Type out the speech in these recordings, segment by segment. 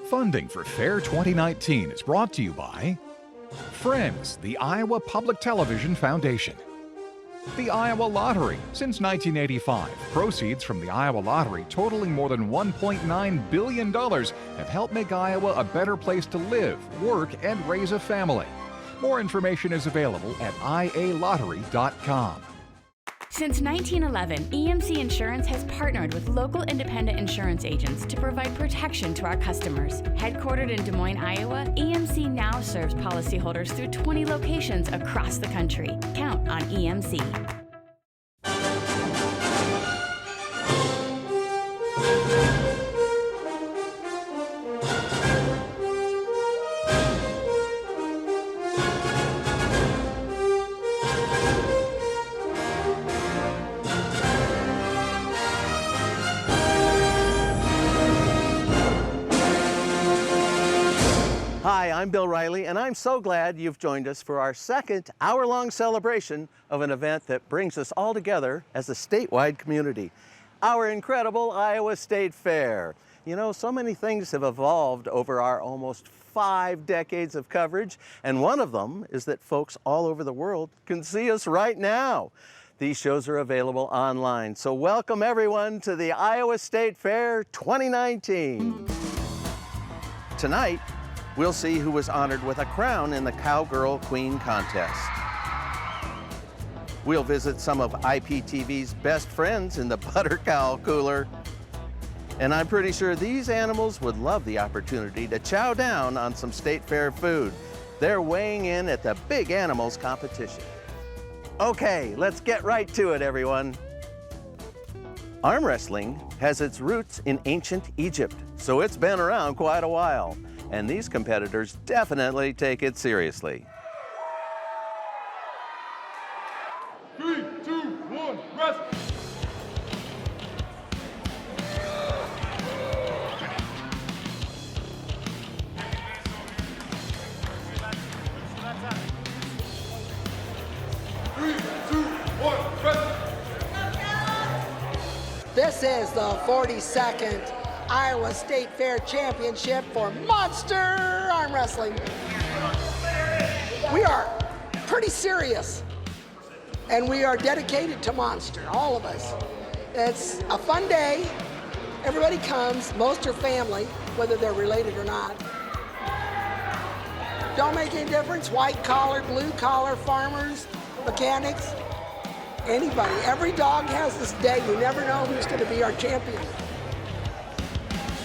Funding for Fair 2019 is brought to you by Friends, the Iowa Public Television Foundation. The Iowa Lottery. Since 1985, proceeds from the Iowa Lottery totaling more than $1.9 billion have helped make Iowa a better place to live, work, and raise a family. More information is available at ialottery.com. Since 1911, EMC Insurance has partnered with local independent insurance agents to provide protection to our customers. Headquartered in Des Moines, Iowa, EMC now serves policyholders through 20 locations across the country. Count on EMC. Hi, I'm Bill Riley, and I'm so glad you've joined us for our second hour-long celebration of an event that brings us all together as a statewide community, our incredible Iowa State Fair. You know, so many things have evolved over our almost 5 decades of coverage, and one of them is that folks all over the world can see us right now. These shows are available online, so welcome everyone to the Iowa State Fair 2019. Tonight, we'll see who was honored with a crown in the Cowgirl Queen contest. We'll visit some of IPTV's best friends in the Butter Cow Cooler. And I'm pretty sure these animals would love the opportunity to chow down on some State Fair food. They're weighing in at the Big Animals competition. Okay, let's get right to it, everyone. Arm wrestling has its roots in ancient Egypt, so it's been around quite a while. And these competitors definitely take it seriously. 3, 2, 1, wrestle! This is the 42nd Iowa State Fair Championship for Monster Arm Wrestling. We are pretty serious, and we are dedicated to Monster, all of us. It's a fun day. Everybody comes, most are family, whether they're related or not. Don't make any difference, white collar, blue collar, farmers, mechanics, anybody. Every dog has this day. You never know who's going to be our champion.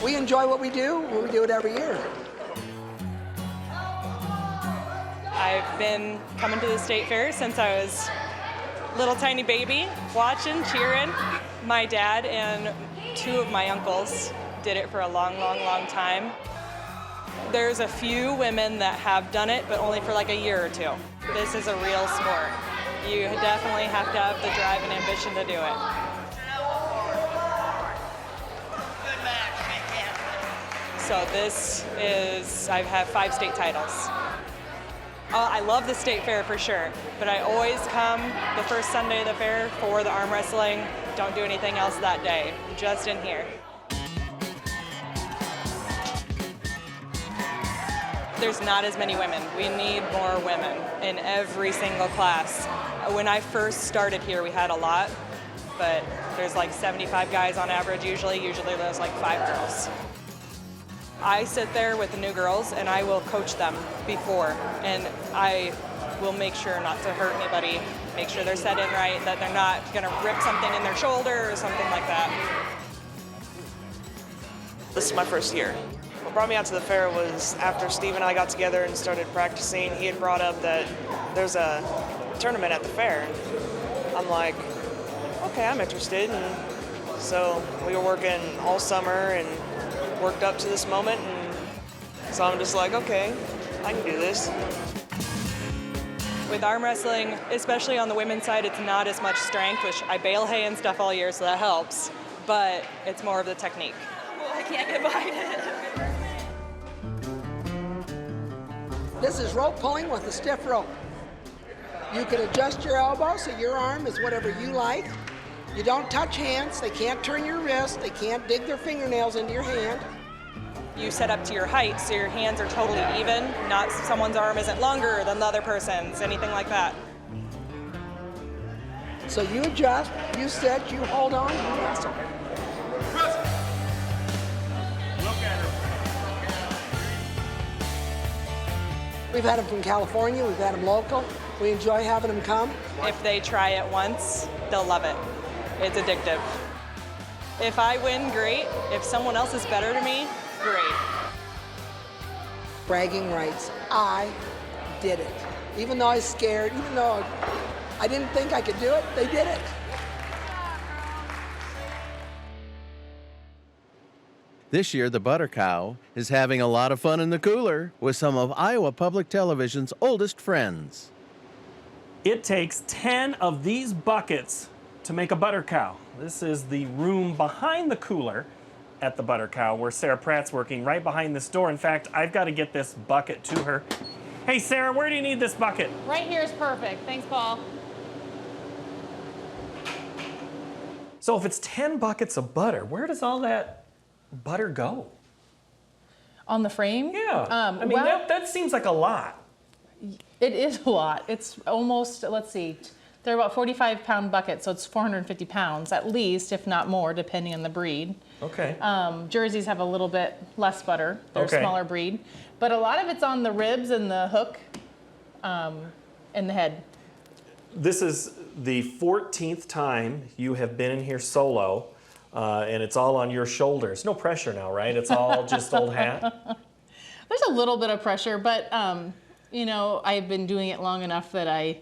We enjoy what we do it every year. I've been coming to the State Fair since I was a little tiny baby, watching, cheering. My dad and 2 of my uncles did it for a long, long, long time. There's a few women that have done it, but only for like a year or 2. This is a real sport. You definitely have to have the drive and ambition to do it. So this is, I have 5 state titles. I love the State Fair for sure, but I always come the first Sunday of the fair for the arm wrestling. Don't do anything else that day, just in here. There's not as many women. We need more women in every single class. When I first started here, we had a lot, but there's like 75 guys on average usually. Usually there's like 5 girls. I sit there with the new girls and I will coach them before, and I will make sure not to hurt anybody, make sure they're set in right, that they're not gonna rip something in their shoulder or something like that. This is my first year. What brought me out to the fair was after Steve and I got together and started practicing, he had brought up that there's a tournament at the fair. I'm like, okay, I'm interested. And so we were working all summer and worked up to this moment, and so I'm just like, okay, I can do this. With arm wrestling, especially on the women's side, it's not as much strength, which I bale hay and stuff all year, so that helps, but it's more of the technique. Oh, I can't get behind it. This is rope pulling with a stiff rope. You can adjust your elbow so your arm is whatever you like. You don't touch hands. They can't turn your wrist. They can't dig their fingernails into your hand. You set up to your height so your hands are totally even, not someone's arm isn't longer than the other person's, anything like that. So you adjust, you sit, you hold on, you wrestle. Rest. Look at her. We've had them from California, we've had them local. We enjoy having them come. If they try it once, they'll love it. It's addictive. If I win, great. If someone else is better to me, great. Bragging rights. I did it. Even though I was scared, even though I didn't think I could do it, they did it. This year, the Butter Cow is having a lot of fun in the cooler with some of Iowa Public Television's oldest friends. It takes 10 of these buckets to make a Butter Cow. This is the room behind the cooler at the Butter Cow where Sarah Pratt's working, right behind this door. In fact, I've got to get this bucket to her. Hey, Sarah, where do you need this bucket? Right here is perfect. Thanks, Paul. So if it's 10 buckets of butter, where does all that butter go? On the frame? Yeah. I mean, well, that seems like a lot. it is a lot. It's almost, let's see, they're about 45-pound buckets, so it's 450 pounds at least, if not more, depending on the breed. Okay. Jerseys have a little bit less butter. They're Okay. a smaller breed. But a lot of it's on the ribs and the hook and the head. This is the 14th time you have been in here solo, and it's all on your shoulders. No pressure now, right? It's all just old hat? There's a little bit of pressure, but you know, I've been doing it long enough that I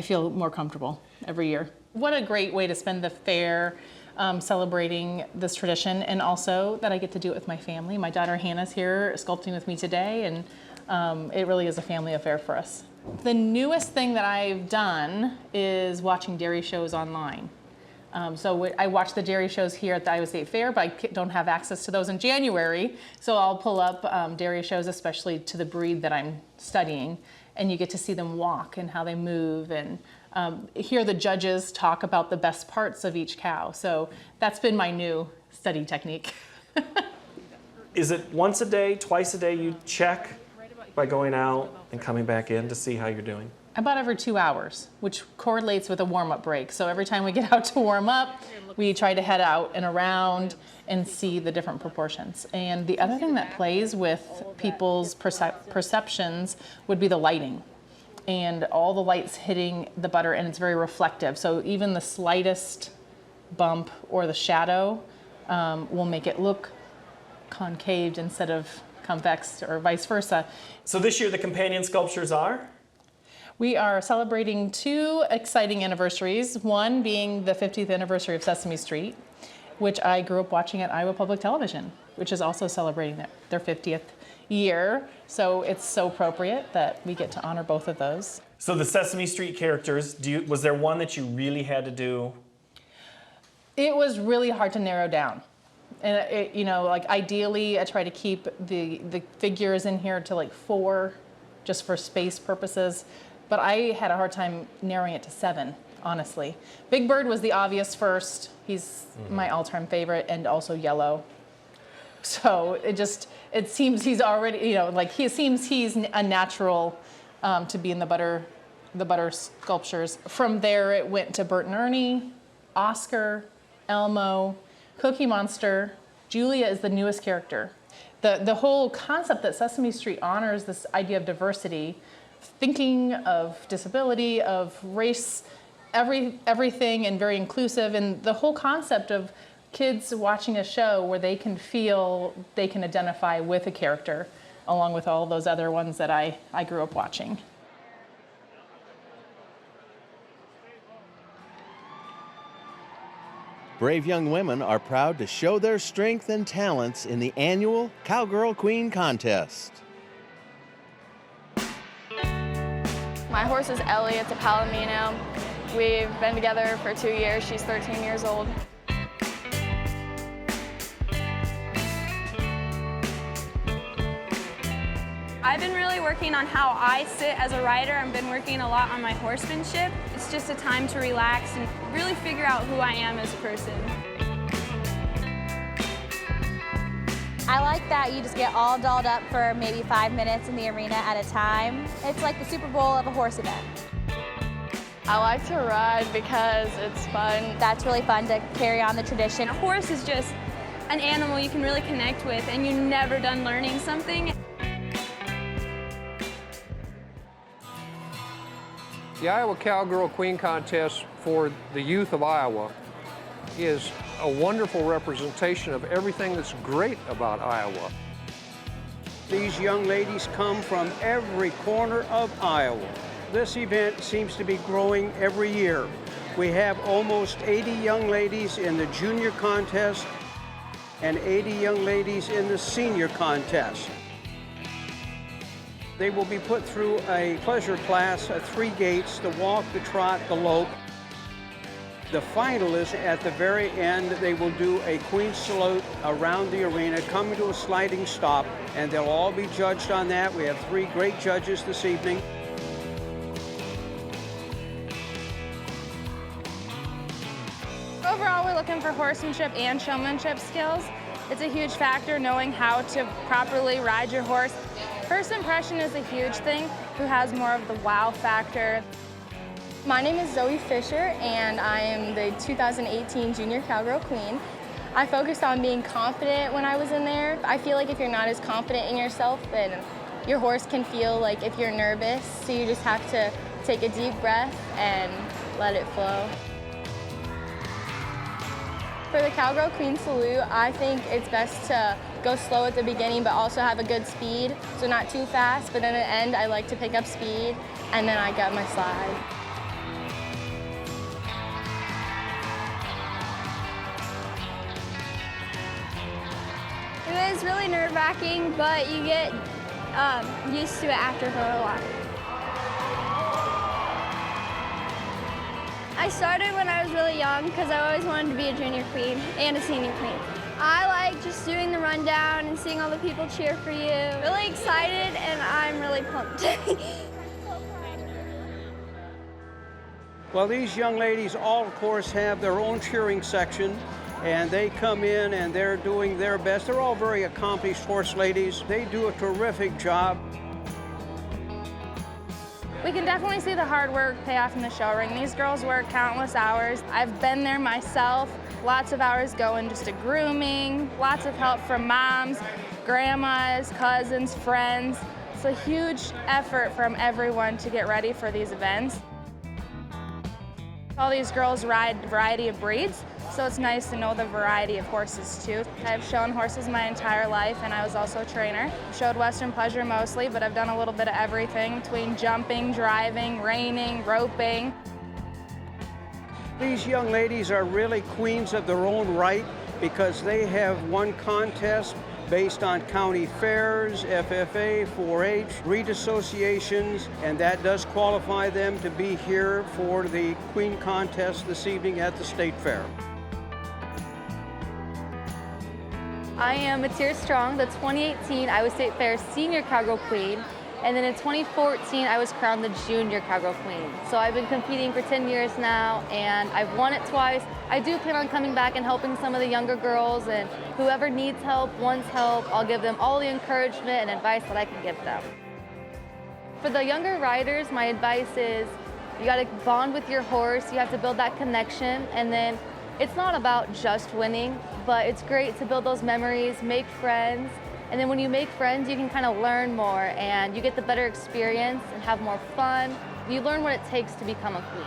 feel more comfortable every year. What a great way to spend the fair, celebrating this tradition, and also that I get to do it with my family. My daughter Hannah's here sculpting with me today, and it really is a family affair for us. The newest thing that I've done is watching dairy shows online. So I watch the dairy shows here at the Iowa State Fair, but I don't have access to those in January. So I'll pull up dairy shows, especially to the breed that I'm studying, and you get to see them walk and how they move, and hear the judges talk about the best parts of each cow. So that's been my new study technique. Is it once a day, twice a day you check by going out and coming back in to see how you're doing? About every 2 hours, which correlates with a warm-up break. So every time we get out to warm up, we try to head out and around and see the different proportions. And the other thing that plays with people's perceptions would be the lighting. And all the lights hitting the butter, and it's very reflective. So even the slightest bump or the shadow will make it look concaved instead of convex, or vice versa. So this year the companion sculptures are? We are celebrating 2 exciting anniversaries, one being the 50th anniversary of Sesame Street, which I grew up watching at Iowa Public Television, which is also celebrating their 50th year. So it's so appropriate that we get to honor both of those. So the Sesame Street characters, was there one that you really had to do? It was really hard to narrow down. And you know, like ideally I try to keep the figures in here to like 4, just for space purposes. But I had a hard time narrowing it to 7, honestly. Big Bird was the obvious first. He's my all-time favorite, and also yellow. So it seems he's already, you know, like he's a natural to be in the butter sculptures. From there it went to Bert and Ernie, Oscar, Elmo, Cookie Monster. Julia is the newest character. The whole concept that Sesame Street honors this idea of diversity, thinking of disability, of race, everything, and very inclusive, and the whole concept of kids watching a show where they can feel they can identify with a character, along with all those other ones that I grew up watching. Brave young women are proud to show their strength and talents in the annual Cowgirl Queen Contest. My horse is Ellie. It's a Palomino. We've been together for 2 years. She's 13 years old. I've been really working on how I sit as a rider. I've been working a lot on my horsemanship. It's just a time to relax and really figure out who I am as a person. I like that you just get all dolled up for maybe 5 minutes in the arena at a time. It's like the Super Bowl of a horse event. I like to ride because it's fun. That's really fun to carry on the tradition. A horse is just an animal you can really connect with, and you're never done learning something. The Iowa Cowgirl Queen Contest for the youth of Iowa is a wonderful representation of everything that's great about Iowa. These young ladies come from every corner of Iowa. This event seems to be growing every year. We have almost 80 young ladies in the junior contest and 80 young ladies in the senior contest. They will be put through a pleasure class at 3 gates: the walk, the trot, the lope. The finalists at the very end, they will do a queen salute around the arena, coming to a sliding stop, and they'll all be judged on that. We have 3 great judges this evening. Overall, we're looking for horsemanship and showmanship skills. It's a huge factor knowing how to properly ride your horse. First impression is a huge thing. Who has more of the wow factor? My name is Zoe Fisher, and I am the 2018 Junior Cowgirl Queen. I focused on being confident when I was in there. I feel like if you're not as confident in yourself, then your horse can feel like if you're nervous, so you just have to take a deep breath and let it flow. For the Cowgirl Queen Salute, I think it's best to go slow at the beginning, but also have a good speed, so not too fast, but then at the end, I like to pick up speed, and then I got my slide. It was really nerve-wracking, but you get used to it after for a while. I started when I was really young because I always wanted to be a junior queen and a senior queen. I like just doing the rundown and seeing all the people cheer for you. Really excited, and I'm really pumped. Well, these young ladies all, of course, have their own cheering section, and they come in and they're doing their best. They're all very accomplished horse ladies. They do a terrific job. We can definitely see the hard work pay off in the show ring. These girls work countless hours. I've been there myself. Lots of hours going just to grooming, lots of help from moms, grandmas, cousins, friends. It's a huge effort from everyone to get ready for these events. All these girls ride a variety of breeds, so it's nice to know the variety of horses too. I've shown horses my entire life, and I was also a trainer. Showed Western Pleasure mostly, but I've done a little bit of everything between jumping, driving, reining, roping. These young ladies are really queens of their own right because they have won contests based on county fairs, FFA, 4-H, breed associations, and that does qualify them to be here for the Queen Contest this evening at the State Fair. I am Matir Strong, the 2018 Iowa State Fair Senior Cowgirl Queen, and then in 2014 I was crowned the Junior Cowgirl Queen. So I've been competing for 10 years now, and I've won it twice. I do plan on coming back and helping some of the younger girls, and whoever needs help, wants help, I'll give them all the encouragement and advice that I can give them. For the younger riders, my advice is you gotta bond with your horse, you have to build that connection, and then it's not about just winning, but it's great to build those memories, make friends, and then when you make friends, you can kind of learn more, and you get the better experience and have more fun. You learn what it takes to become a queen.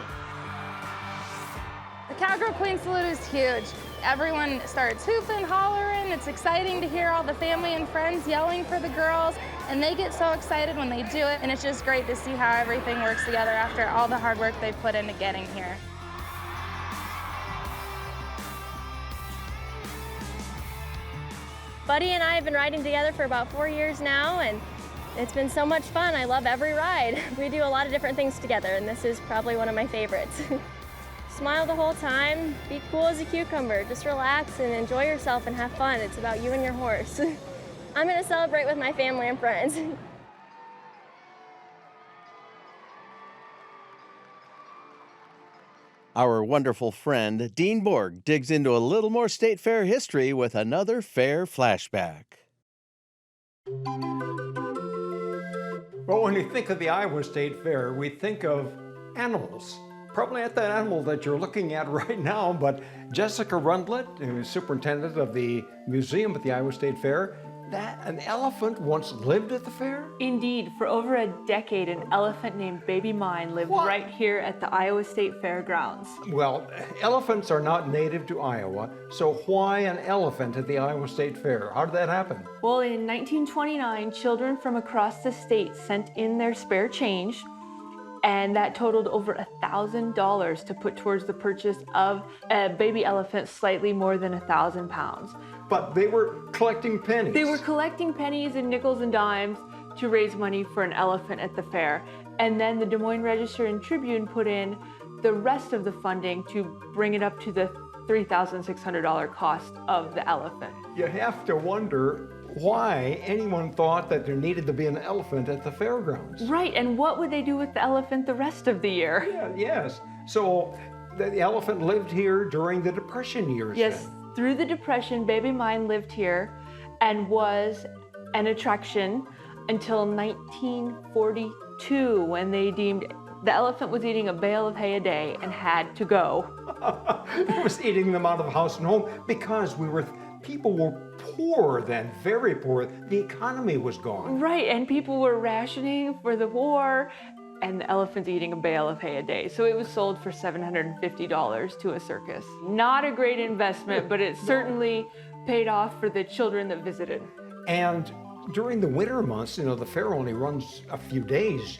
The Cowgirl Queen Salute is huge. Everyone starts hooping, hollering. It's exciting to hear all the family and friends yelling for the girls, and they get so excited when they do it, and it's just great to see how everything works together after all the hard work they've put into getting here. Buddy and I have been riding together for about 4 years now, and it's been so much fun. I love every ride. We do a lot of different things together, and this is probably one of my favorites. Smile the whole time, be cool as a cucumber. Just relax and enjoy yourself and have fun. It's about you and your horse. I'm gonna celebrate with my family and friends. Our wonderful friend, Dean Borg, digs into a little more State Fair history with another fair flashback. Well, when you think of the Iowa State Fair, we think of animals. Probably not that animal that you're looking at right now, but Jessica Rundlet, who's superintendent of the museum at the Iowa State Fair, that an elephant once lived at the fair? Indeed, for over a decade, an elephant named Baby Mine lived right here at the Iowa State Fairgrounds. Well, elephants are not native to Iowa, so why an elephant at the Iowa State Fair? How did that happen? Well, in 1929, children from across the state sent in their spare change, and that totaled over $1,000 to put towards the purchase of a baby elephant slightly more than 1,000 pounds. But they were collecting pennies. They were collecting pennies and nickels and dimes to raise money for an elephant at the fair. And then the Des Moines Register and Tribune put in the rest of the funding to bring it up to the $3,600 cost of the elephant. You have to wonder why anyone thought that there needed to be an elephant at the fairgrounds. Right, and what would they do with the elephant the rest of the year? Yeah, yes. So the elephant lived here during the Depression years. Yes, then. Through the Depression, Baby Mine lived here and was an attraction until 1942, when they deemed the elephant was eating a bale of hay a day and had to go. It was eating them out of house and home because people were poor then, very poor. The economy was gone. Right, and people were rationing for the war, and the elephant's eating a bale of hay a day. So it was sold for $750 to a circus. Not a great investment, but it certainly paid off for the children that visited. And during the winter months, the fair only runs a few days.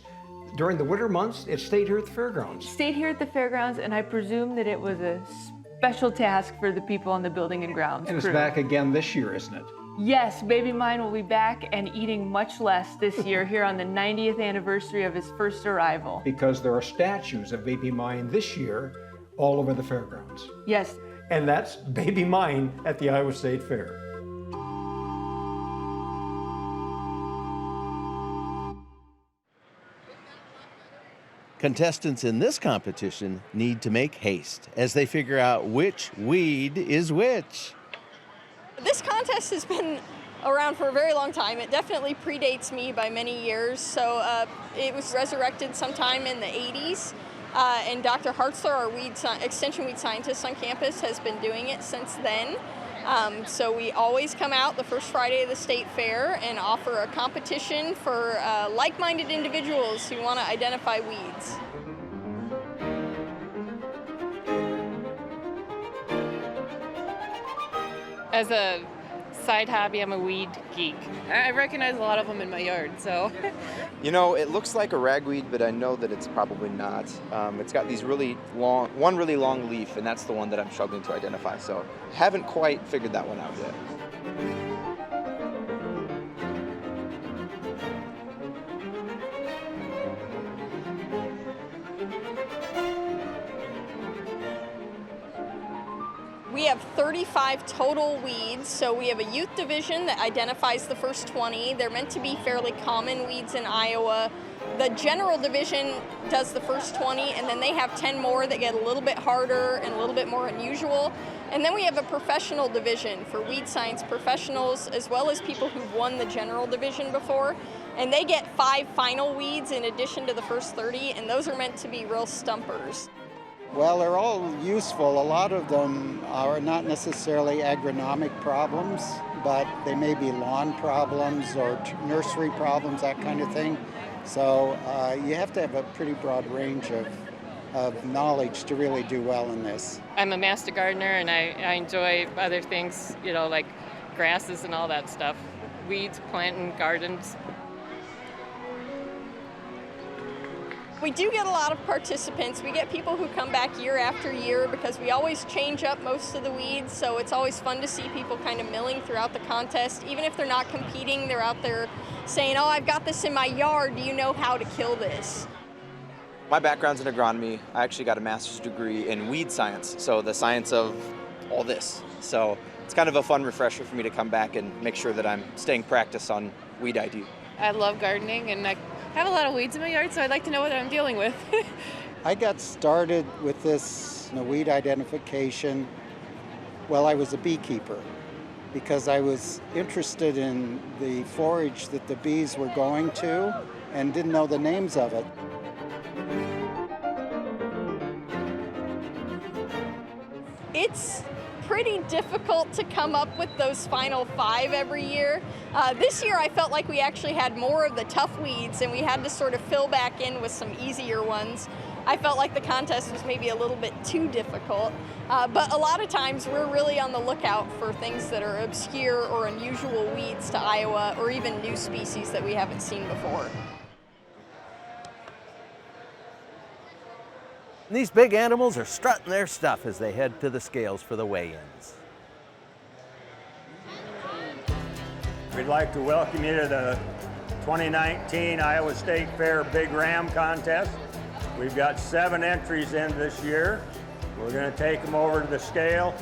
During the winter months, it stayed here at the fairgrounds. Stayed here at the fairgrounds, and I presume that it was a special task for the people on the building and grounds And crew. it's back again this year, isn't it? Yes, Baby Mine will be back and eating much less this year here on the 90th anniversary of his first arrival. Because there are statues of Baby Mine this year all over the fairgrounds. Yes. And that's Baby Mine at the Iowa State Fair. Contestants in this competition need to make haste as they figure out which weed is which. This contest has been around for a very long time. It definitely predates me by many years. So it was resurrected sometime in the 80s. And Dr. Hartzler, our extension weed scientist on campus, has been doing it since then. So we always come out the first Friday of the state fair and offer a competition for like-minded individuals who want to identify weeds. As a side hobby, I'm a weed geek. I recognize a lot of them in my yard, so. It looks like a ragweed, but I know that it's probably not. It's got these really long leaf, and that's the one that I'm struggling to identify, so haven't quite figured that one out yet. We have 35 total weeds, so we have a youth division that identifies the first 20. They're meant to be fairly common weeds in Iowa. The general division does the first 20, and then they have 10 more that get a little bit harder and a little bit more unusual. And then we have a professional division for weed science professionals, as well as people who've won the general division before. And they get 5 final weeds in addition to the first 30, and those are meant to be real stumpers. Well, they're all useful. A lot of them are not necessarily agronomic problems, but they may be lawn problems or nursery problems, that kind of thing. So you have to have a pretty broad range of knowledge to really do well in this. I'm a master gardener, and I enjoy other things, like grasses and all that stuff. Weeds, planting, gardens. We do get a lot of participants. We get people who come back year after year because we always change up most of the weeds, so it's always fun to see people kind of milling throughout the contest. Even if they're not competing, they're out there saying, oh, I've got this in my yard, do you know how to kill this? My background's in agronomy. I actually got a master's degree in weed science, so the science of all this. So it's kind of a fun refresher for me to come back and make sure that I'm staying practice on weed ID. I love gardening, and I have a lot of weeds in my yard, so I'd like to know what I'm dealing with. I got started with this weed identification while I was a beekeeper, because I was interested in the forage that the bees were going to and didn't know the names of it. It's pretty difficult to come up with those final 5 every year. This year I felt like we actually had more of the tough weeds and we had to sort of fill back in with some easier ones. I felt like the contest was maybe a little bit too difficult, but a lot of times we're really on the lookout for things that are obscure or unusual weeds to Iowa, or even new species that we haven't seen before. These big animals are strutting their stuff as they head to the scales for the weigh-ins. We'd like to welcome you to the 2019 Iowa State Fair Big Ram Contest. We've got 7 entries in this year. We're going to take them over to the scale,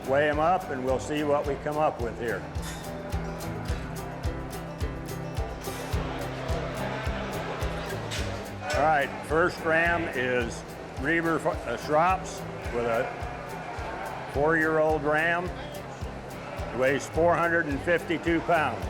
weigh them up, and we'll see what we come up with here. All right, first ram is Reber Schrops with a 4-year-old ram. He weighs 452 pounds.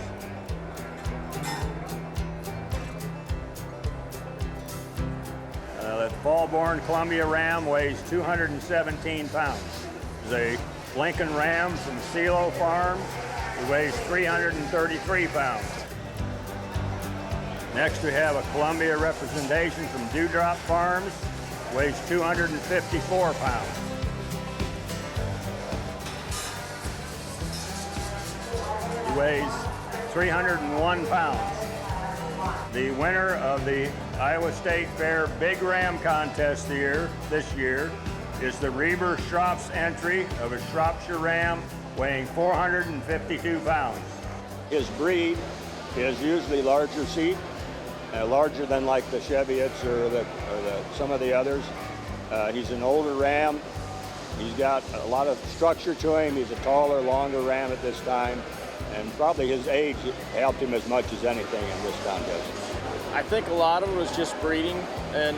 The fall-born Columbia ram weighs 217 pounds. There's a Lincoln ram from CeeLo Farms. He weighs 333 pounds. Next we have a Columbia representation from Dewdrop Farms. Weighs 254 pounds. He weighs 301 pounds. The winner of the Iowa State Fair Big Ram Contest this year is the Reber Schrops entry of a Shropshire ram weighing 452 pounds. His breed is usually larger seat, larger than like the Cheviots or some of the others. He's an older ram. He's got a lot of structure to him. He's a taller, longer ram at this time, and probably his age helped him as much as anything in this contest. I think a lot of it was just breeding, and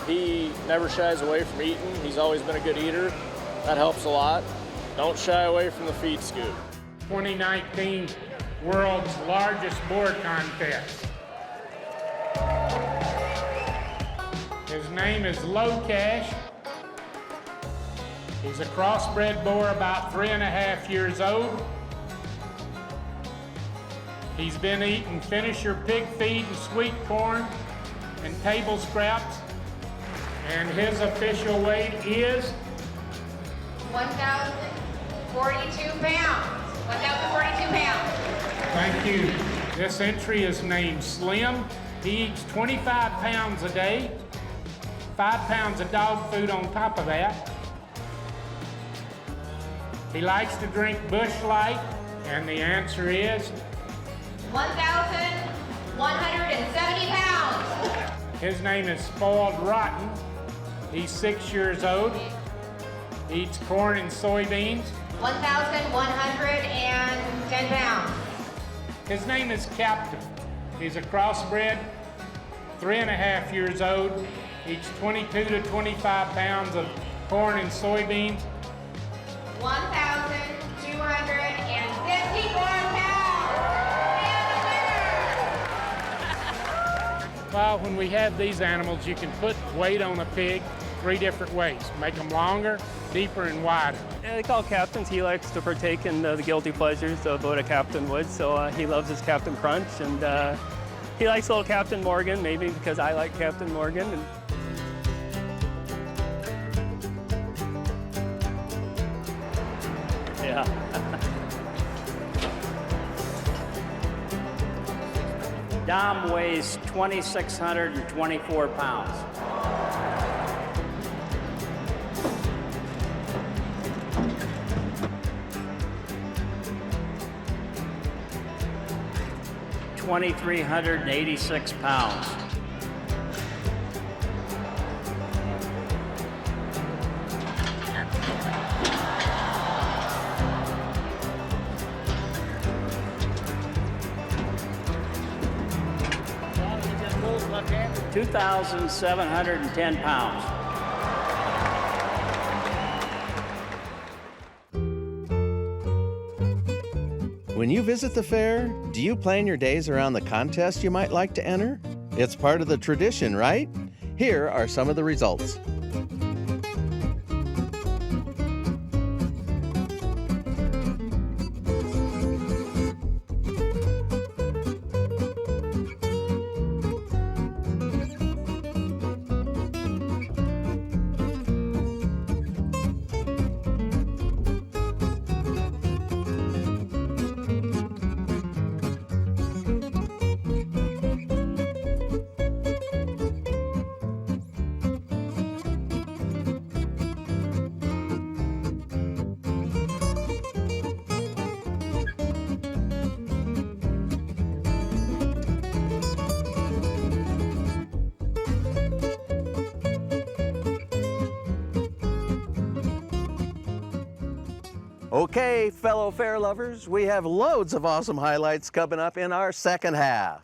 he never shies away from eating. He's always been a good eater. That helps a lot. Don't shy away from the feed scoop. 2019 World's Largest Boar Contest. His name is Low Cash. He's a crossbred boar about 3.5 years old. He's been eating finisher pig feed and sweet corn and table scraps. And his official weight is 1,042 pounds. 1,042 pounds. Thank you. This entry is named Slim. He eats 25 pounds a day, 5 pounds of dog food on top of that. He likes to drink Busch Light, and the answer is 1,170 pounds. His name is Spoiled Rotten. He's 6 years old. He eats corn and soybeans. 1,110 pounds. His name is Captain. He's a crossbred, 3.5 years old. Eats 22 to 25 pounds of corn and soybeans. 1,254 pounds. Well, when we have these animals, you can put weight on a pig 3 different ways. Make them longer, deeper, and wider. Yeah, they call captains. He likes to partake in the guilty pleasures of what a captain would, so he loves his Captain Crunch, and he likes little Captain Morgan, maybe because I like Captain Morgan. And yeah. Dom weighs 2,624 pounds. $2,386 pounds. $2,710 pounds. When you visit the fair, do you plan your days around the contest you might like to enter? It's part of the tradition, right? Here are some of the results. Okay, fellow fair lovers, we have loads of awesome highlights coming up in our second half.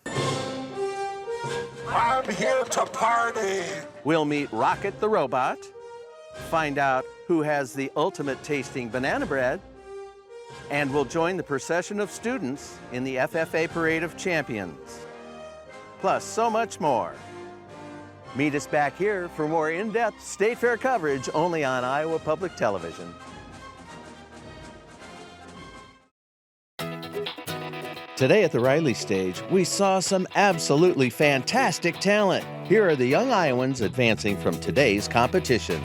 I'm here to party. We'll meet Rocket the Robot, find out who has the ultimate tasting banana bread, and we'll join the procession of students in the FFA Parade of Champions. Plus, so much more. Meet us back here for more in-depth State Fair coverage only on Iowa Public Television. Today at the Riley stage, we saw some absolutely fantastic talent. Here are the young Iowans advancing from today's competition.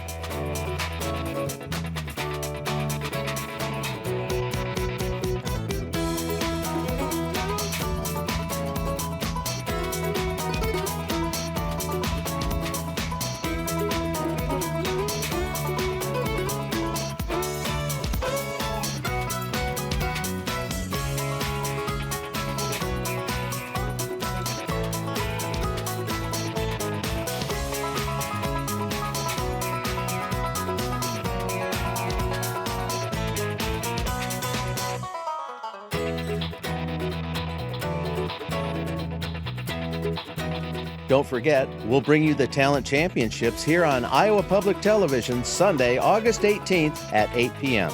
Don't forget, we'll bring you the Talent Championships here on Iowa Public Television Sunday, August 18th at 8 p.m.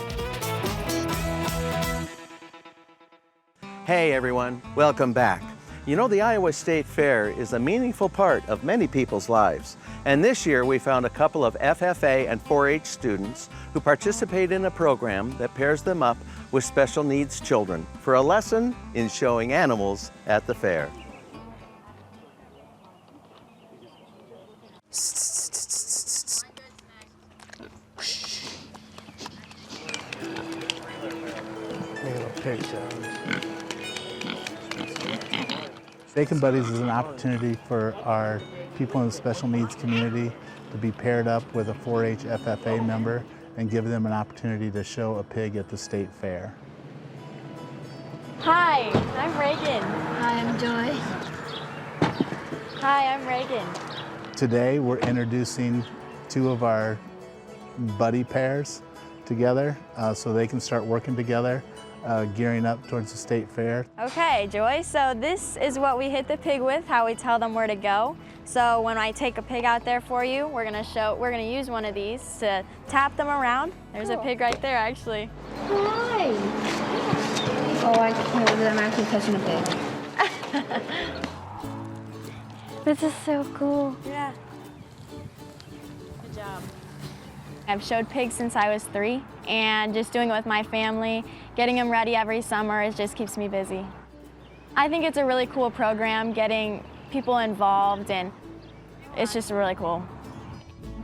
Hey everyone, welcome back. You know, the Iowa State Fair is a meaningful part of many people's lives. And this year we found a couple of FFA and 4-H students who participate in a program that pairs them up with special needs children for a lesson in showing animals at the fair. Bacon Buddies is an opportunity for our people in the special needs community to be paired up with a 4-H FFA member and give them an opportunity to show a pig at the state fair. Hi, I'm Reagan. Hi, I'm Joy. Hi, I'm Reagan. Today we're introducing two of our buddy pairs together so they can start working together, gearing up towards the state fair. Okay, Joy, so this is what we hit the pig with, how we tell them where to go. So when I take a pig out there for you, we're gonna use one of these to tap them around. There's a pig right there, actually. Hi. Oh, I can't believe I'm actually touching a pig. This is so cool. Yeah. Good job. I've showed pigs since I was 3, and just doing it with my family, getting them ready every summer, it just keeps me busy. I think it's a really cool program, getting people involved, and it's just really cool.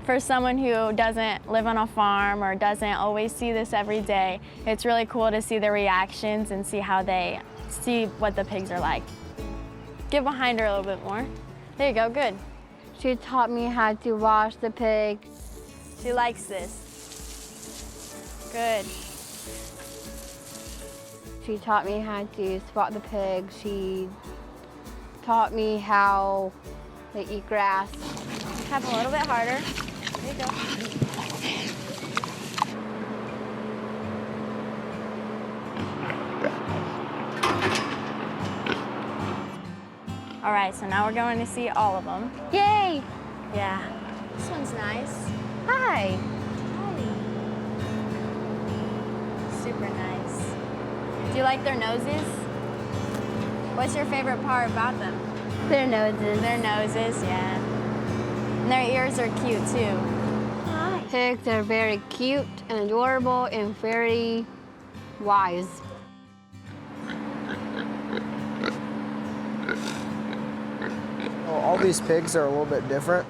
For someone who doesn't live on a farm or doesn't always see this every day, it's really cool to see their reactions and see how they see what the pigs are like. Get behind her a little bit more. There you go, good. She taught me how to wash the pig. She likes this. Good. She taught me how to spot the pig. She taught me how they eat grass. Tap a little bit harder. There you go. All right, so now we're going to see all of them. Yay! Yeah. This one's nice. Hi. Hi. Super nice. Do you like their noses? What's your favorite part about them? Their noses. Their noses, yeah. And their ears are cute too. Pigs are very cute and adorable and very wise. All these pigs are a little bit different.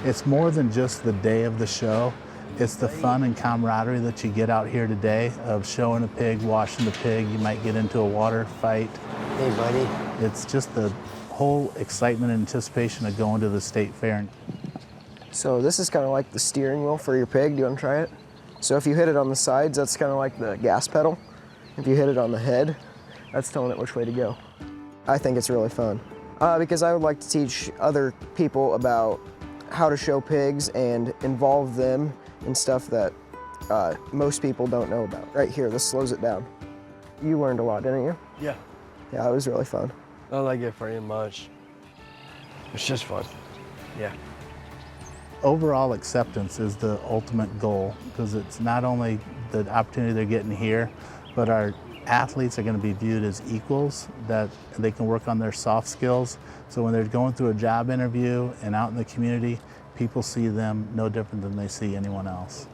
It's more than just the day of the show. It's the fun and camaraderie that you get out here today of showing a pig, washing the pig. You might get into a water fight. Hey, buddy. It's just the whole excitement and anticipation of going to the state fair. So this is kind of like the steering wheel for your pig. Do you want to try it? So if you hit it on the sides, that's kind of like the gas pedal. If you hit it on the head, that's telling it which way to go. I think it's really fun because I would like to teach other people about how to show pigs and involve them in stuff that most people don't know about. Right here, this slows it down. You learned a lot, didn't you? Yeah. Yeah, it was really fun. I don't like it very much. It's just fun. Yeah. Overall acceptance is the ultimate goal because it's not only the opportunity they're getting here, but our athletes are going to be viewed as equals, that they can work on their soft skills. So when they're going through a job interview and out in the community, people see them no different than they see anyone else.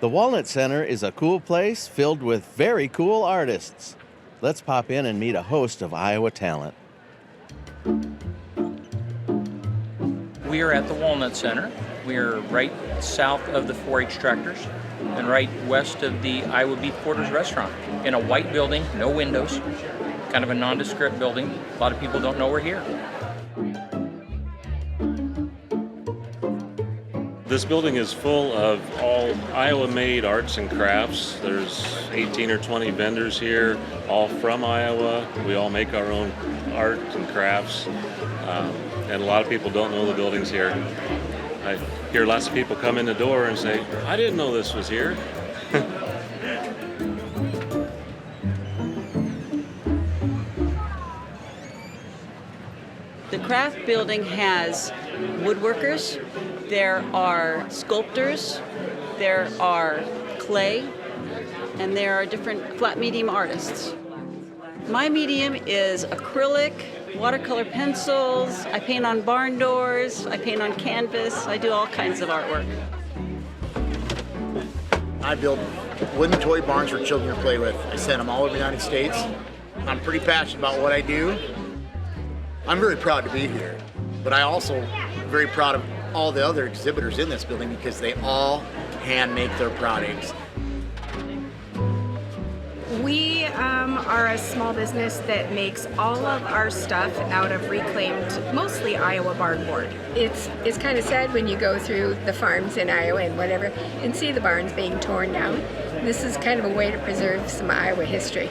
The Walnut Center is a cool place filled with very cool artists. Let's pop in and meet a host of Iowa talent. We are at the Walnut Center. We are right south of the 4-H tractors and right west of the Iowa Beef Quarters restaurant in a white building, no windows, kind of a nondescript building. A lot of people don't know we're here. This building is full of all Iowa-made arts and crafts. There's 18 or 20 vendors here, all from Iowa. We all make our own art and crafts, and a lot of people don't know the building's here. I hear lots of people come in the door and say, I didn't know this was here. The craft building has woodworkers, there are sculptors, there are clay, and there are different flat medium artists. My medium is acrylic, watercolor pencils, I paint on barn doors, I paint on canvas, I do all kinds of artwork. I build wooden toy barns for children to play with. I send them all over the United States. I'm pretty passionate about what I do. I'm very proud to be here, but I also am very proud of all the other exhibitors in this building because they all hand make their products. We are a small business that makes all of our stuff out of reclaimed, mostly Iowa barnboard. It's kind of sad when you go through the farms in Iowa and whatever and see the barns being torn down. This is kind of a way to preserve some Iowa history.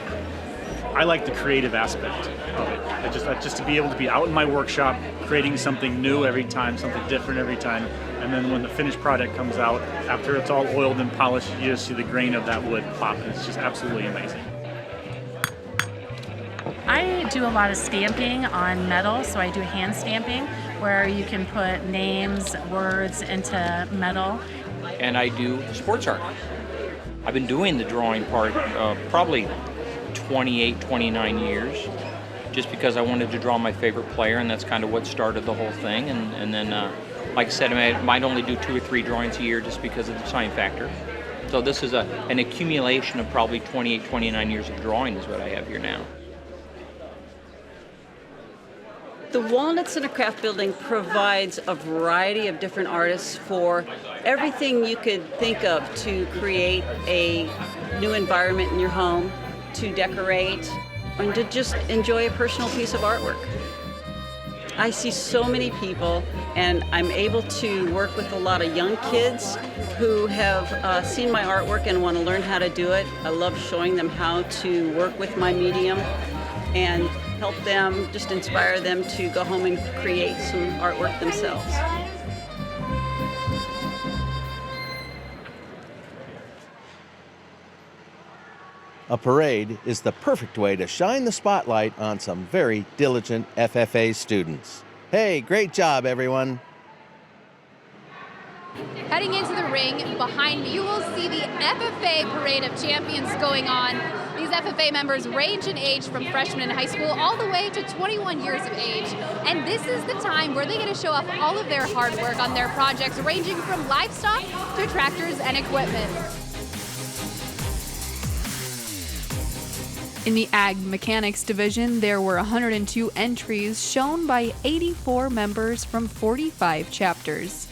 I like the creative aspect of it. Just to be able to be out in my workshop, creating something new every time, something different every time, and then when the finished product comes out, after it's all oiled and polished, you just see the grain of that wood pop, and it's just absolutely amazing. I do a lot of stamping on metal, so I do hand stamping, where you can put names, words into metal. And I do sports art. I've been doing the drawing part probably 28, 29 years, just because I wanted to draw my favorite player, and that's kind of what started the whole thing. And then, like I said, I might only do 2 or 3 drawings a year just because of the time factor. So this is an accumulation of probably 28, 29 years of drawing is what I have here now. The Walnut Center Craft Building provides a variety of different artists for everything you could think of to create a new environment in your home, to decorate, and to just enjoy a personal piece of artwork. I see so many people, and I'm able to work with a lot of young kids who have seen my artwork and want to learn how to do it. I love showing them how to work with my medium and help them, just inspire them to go home and create some artwork themselves. A parade is the perfect way to shine the spotlight on some very diligent FFA students. Hey, great job, everyone. Heading into the ring behind me, you will see the FFA Parade of Champions going on. These FFA members range in age from freshmen in high school all the way to 21 years of age. And this is the time where they get to show off all of their hard work on their projects, ranging from livestock to tractors and equipment. In the Ag Mechanics division, there were 102 entries shown by 84 members from 45 chapters.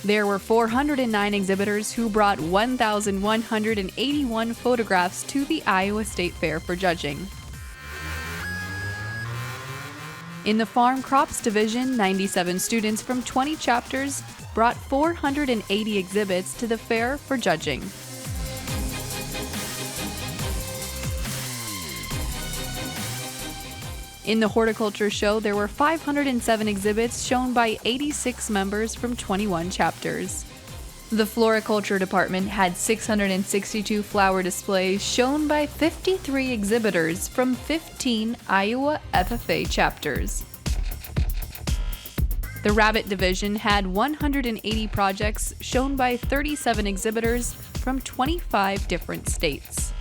There were 409 exhibitors who brought 1,181 photographs to the Iowa State Fair for judging. In the Farm Crops Division, 97 students from 20 chapters brought 480 exhibits to the fair for judging. In the Horticulture Show, there were 507 exhibits shown by 86 members from 21 chapters. The Floriculture Department had 662 flower displays shown by 53 exhibitors from 15 Iowa FFA chapters. The Rabbit Division had 180 projects shown by 37 exhibitors from 25 different states.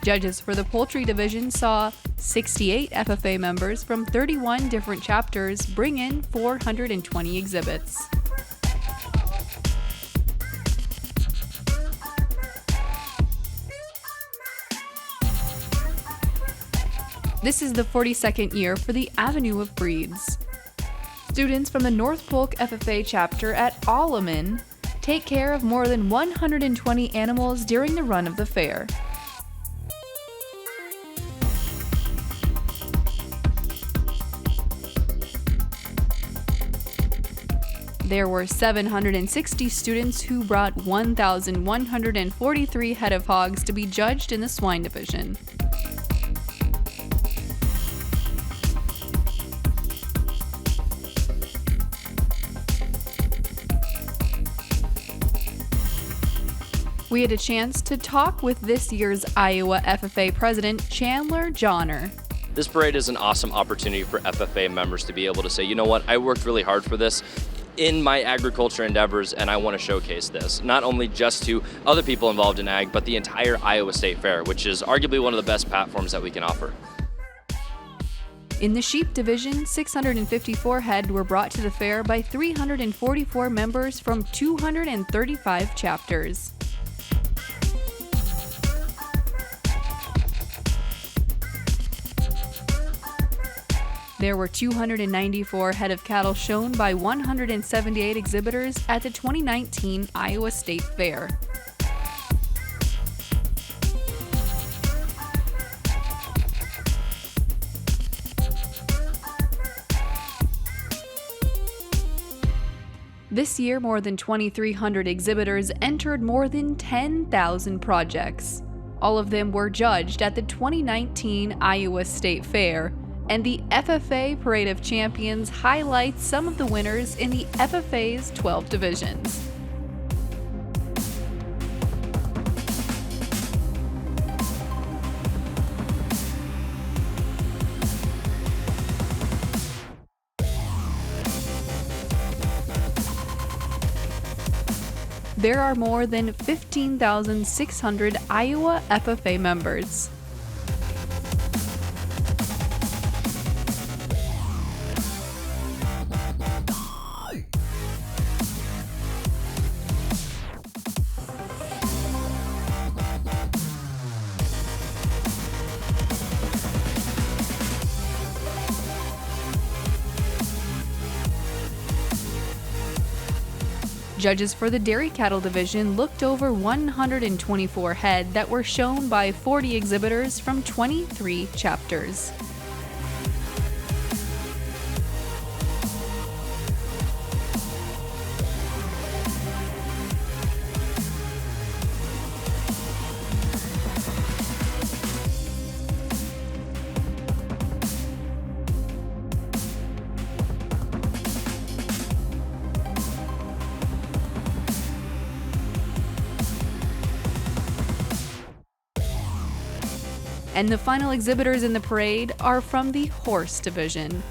Judges for the Poultry Division saw 68 FFA members from 31 different chapters bring in 420 exhibits. This is the 42nd year for the Avenue of Breeds. Students from the North Polk FFA chapter at Alleman take care of more than 120 animals during the run of the fair. There were 760 students who brought 1,143 head of hogs to be judged in the swine division. We had a chance to talk with this year's Iowa FFA president, Chandler Johnner. This parade is an awesome opportunity for FFA members to be able to say, you know what, I worked really hard for this in my agriculture endeavors, and I want to showcase this, not only just to other people involved in ag, but the entire Iowa State Fair, which is arguably one of the best platforms that we can offer. In the sheep division, 654 head were brought to the fair by 344 members from 235 chapters. There were 294 head of cattle shown by 178 exhibitors at the 2019 Iowa State Fair. This year, more than 2,300 exhibitors entered more than 10,000 projects. All of them were judged at the 2019 Iowa State Fair, and the FFA Parade of Champions highlights some of the winners in the FFA's 12 divisions. There are more than 15,600 Iowa FFA members. Judges for the dairy cattle division looked over 124 head that were shown by 40 exhibitors from 23 chapters. And the final exhibitors in the parade are from the horse division.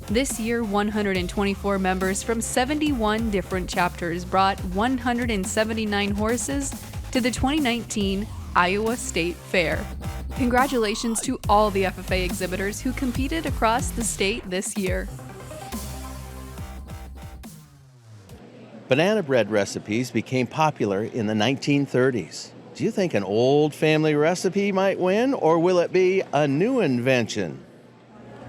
This year, 124 members from 71 different chapters brought 179 horses to the 2019 Iowa State Fair. Congratulations to all the FFA exhibitors who competed across the state this year. Banana bread recipes became popular in the 1930s. Do you think an old family recipe might win, or will it be a new invention?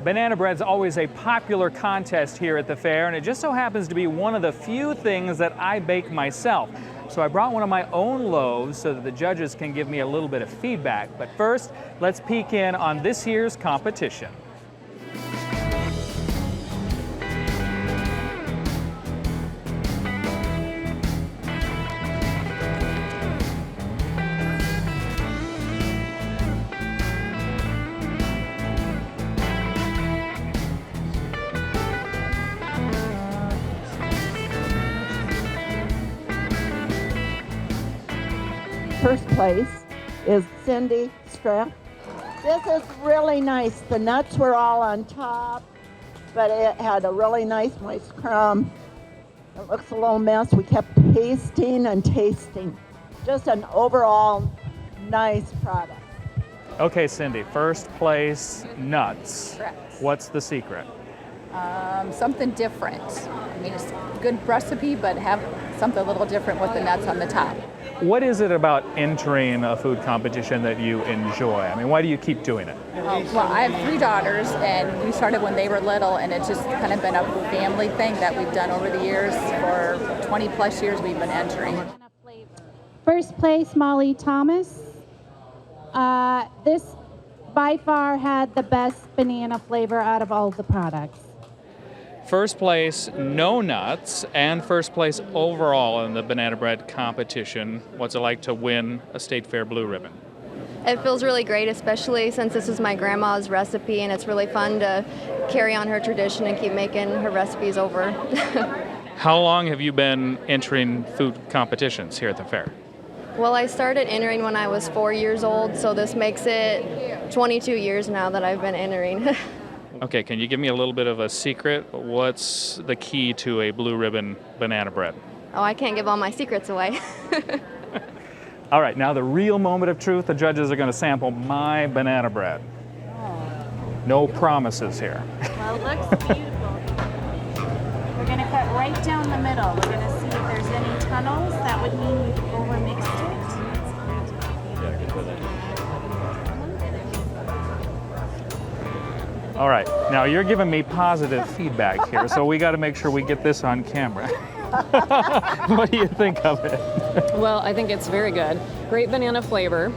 Banana bread's always a popular contest here at the fair, and it just so happens to be one of the few things that I bake myself. So I brought one of my own loaves so that the judges can give me a little bit of feedback. But first, let's peek in on this year's competition. First place is Cindy Strack. This is really nice. The nuts were all on top, but it had a really nice moist crumb. It looks a little mess. We kept tasting and tasting. Just an overall nice product. Okay, Cindy, first place, nuts. Correct. What's the secret? Something different. I mean, it's a good recipe, but have something a little different with the nuts on the top. What is it about entering a food competition that you enjoy? I mean, why do you keep doing it? Well, I have 3 daughters, and we started when they were little, and it's just kind of been a family thing that we've done over the years. For 20 plus years, we've been entering. First place, Molly Thomas. This by far had the best banana flavor out of all the products. First place, no nuts, and first place overall in the banana bread competition. What's it like to win a State Fair Blue Ribbon? It feels really great, especially since this is my grandma's recipe, and it's really fun to carry on her tradition and keep making her recipes over. How long have you been entering food competitions here at the fair? Well, I started entering when I was 4 years old, so this makes it 22 years now that I've been entering. Okay, can you give me a little bit of a secret? What's the key to a blue ribbon banana bread? Oh, I can't give all my secrets away. All right, now the real moment of truth. The judges are going to sample my banana bread. No promises here. Well, it looks beautiful. We're going to cut right down the middle. We're going to see if there's any tunnels. That would mean we've overmixed it. All right, now you're giving me positive feedback here, so we got to make sure we get this on camera. What do you think of it? Well, I think it's very good. Great banana flavor.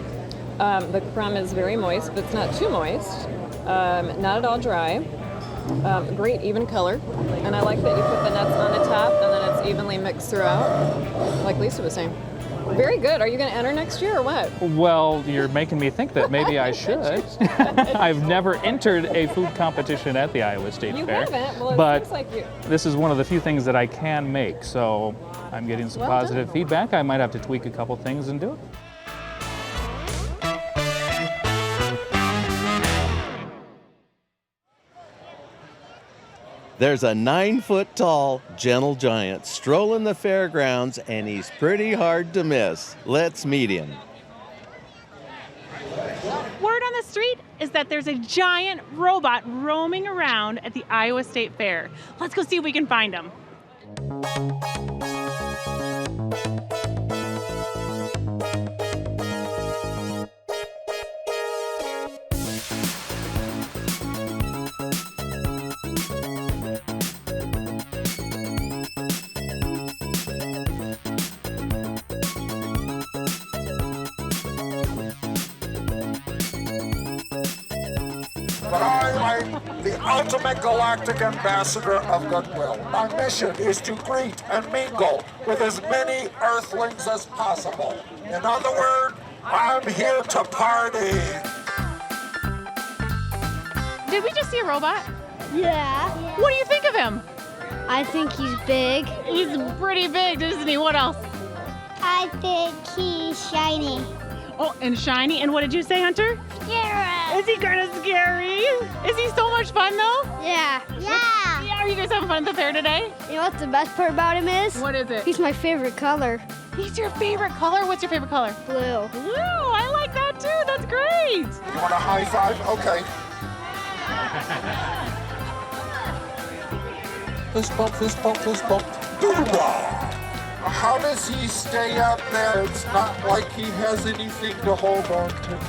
The crumb is very moist, but it's not too moist. Not at all dry. Great even color. And I like that you put the nuts on the top and then it's evenly mixed throughout, like Lisa was saying. Very good. Are you going to enter next year or what? Well, you're making me think that maybe I should. I've never entered a food competition at the Iowa State You Fair. haven't? Well, it but looks like you. This is one of the few things that I can make, so I'm getting some Well positive done. feedback. I might have to tweak a couple things and do it. There's a 9-foot-tall, gentle giant strolling the fairgrounds, and he's pretty hard to miss. Let's meet him. Word on the street is that there's a giant robot roaming around at the Iowa State Fair. Let's go see if we can find him. but I am the ultimate galactic ambassador of goodwill. My mission is to greet and mingle with as many Earthlings as possible. In other words, I'm here to party. Did we just see a robot? Yeah. What do you think of him? I think he's big. He's pretty big, isn't he? What else? I think he's shiny. Oh, and shiny. And what did you say, Hunter? Scary. Is he kind of scary? Is he so much fun, though? Yeah. Yeah. Yeah, are you guys having fun at the fair today? You know what the best part about him is? What is it? He's my favorite color. He's your favorite color? What's your favorite color? Blue. Blue. I like that, too. That's great. You want a high five? Okay. Fist bump, fist bump, fist bump. Doo-wah! How does he stay up there? It's not like he has anything to hold on to.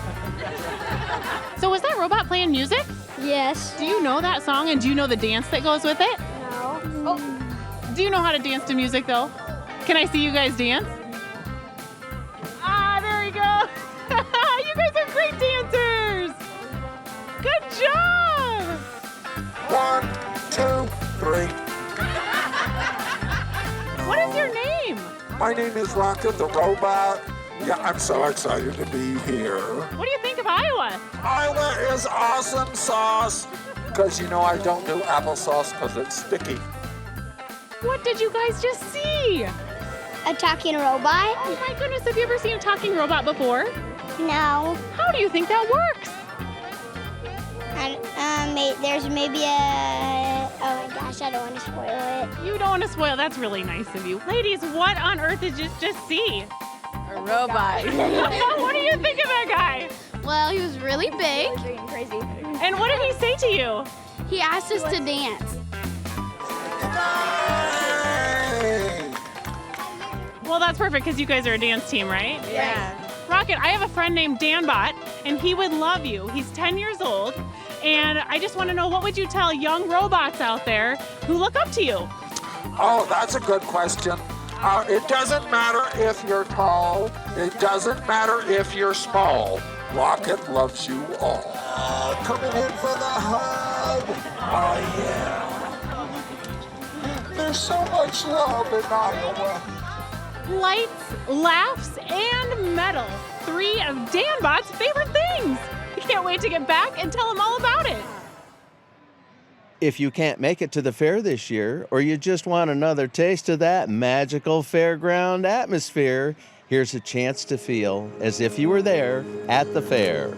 So was that robot playing music? Yes. Do you know that song and do you know the dance that goes with it? No. Oh. Do you know how to dance to music though? Can I see you guys dance? Ah, there you go. You guys are great dancers. Good job. 1, 2, 3. What is your name? My name is Rocket the Robot. Yeah, I'm so excited to be here. What do you think of Iowa? Iowa is awesome sauce. Because you know I don't do applesauce because it's sticky. What did you guys just see? A talking robot? Oh my goodness, have you ever seen a talking robot before? No. How do you think that works? There's maybe a... Oh my gosh, I don't want to spoil it. You don't want to spoil. That's really nice of you. Ladies, what on earth did you just see? A robot. What do you think of that guy? Well, he was really big. Crazy. And what did he say to you? He asked us to dance. Well, that's perfect because you guys are a dance team, right? Yeah. Rocket, I have a friend named Danbot, and he would love you. He's 10 years old, and I just want to know, what would you tell young robots out there who look up to you? Oh, that's a good question. It doesn't matter if you're tall. It doesn't matter if you're small. Rocket loves you all. Coming in for the hug. Oh, yeah. There's so much love in Iowa. Lights, laughs, and metal. 3 of Danbot's favorite things. You can't wait to get back and tell him all about it. If you can't make it to the fair this year, or you just want another taste of that magical fairground atmosphere, here's a chance to feel as if you were there at the fair.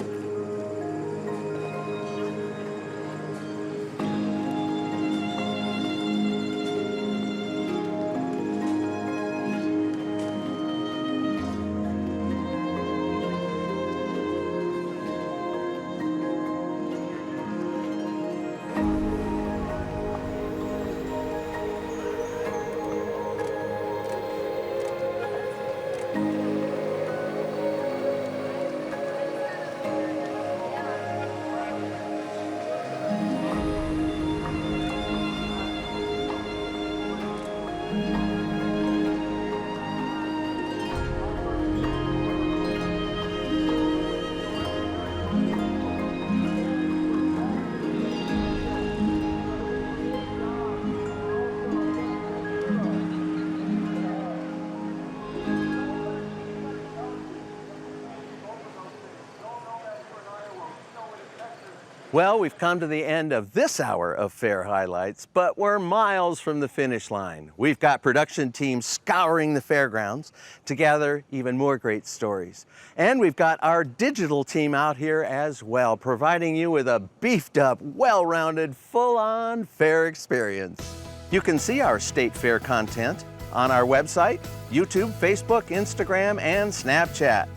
Well, we've come to the end of this hour of Fair Highlights, but we're miles from the finish line. We've got production teams scouring the fairgrounds to gather even more great stories. And we've got our digital team out here as well, providing you with a beefed up, well-rounded, full-on fair experience. You can see our state fair content on our website, YouTube, Facebook, Instagram, and Snapchat.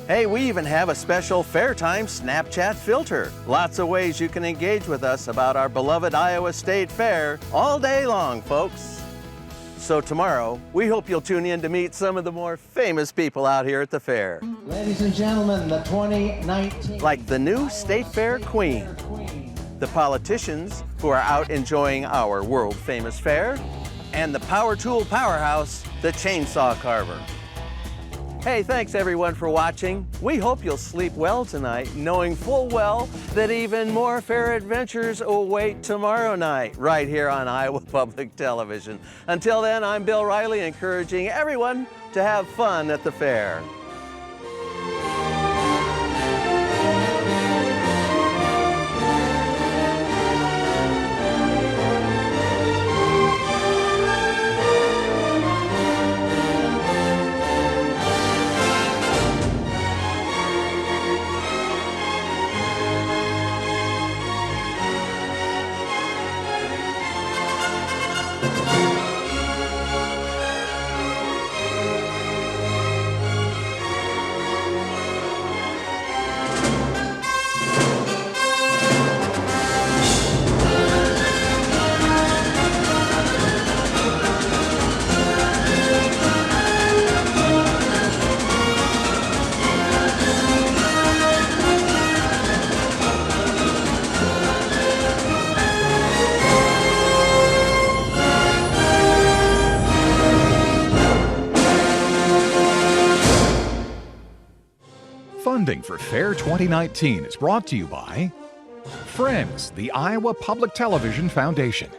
Hey, we even have a special Fairtime Snapchat filter. Lots of ways you can engage with us about our beloved Iowa State Fair all day long, folks. So tomorrow, we hope you'll tune in to meet some of the more famous people out here at the fair. Ladies and gentlemen, the 2019... Like the new State Fair Queen, the politicians who are out enjoying our world-famous fair, and the power tool powerhouse, the Chainsaw Carver. Hey, thanks everyone for watching. We hope you'll sleep well tonight, knowing full well that even more fair adventures await tomorrow night, right here on Iowa Public Television. Until then, I'm Bill Riley, encouraging everyone to have fun at the fair. Funding for Fair 2019 is brought to you by Friends, the Iowa Public Television Foundation,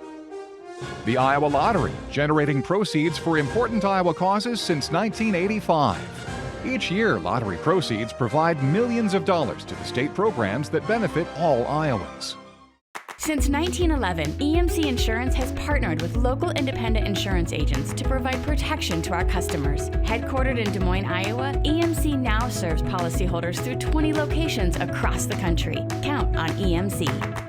the Iowa Lottery, generating proceeds for important Iowa causes since 1985. Each year, lottery proceeds provide millions of dollars to the state programs that benefit all Iowans. Since 1911, EMC Insurance has partnered with local independent insurance agents to provide protection to our customers. Headquartered in Des Moines, Iowa, EMC now serves policyholders through 20 locations across the country. Count on EMC.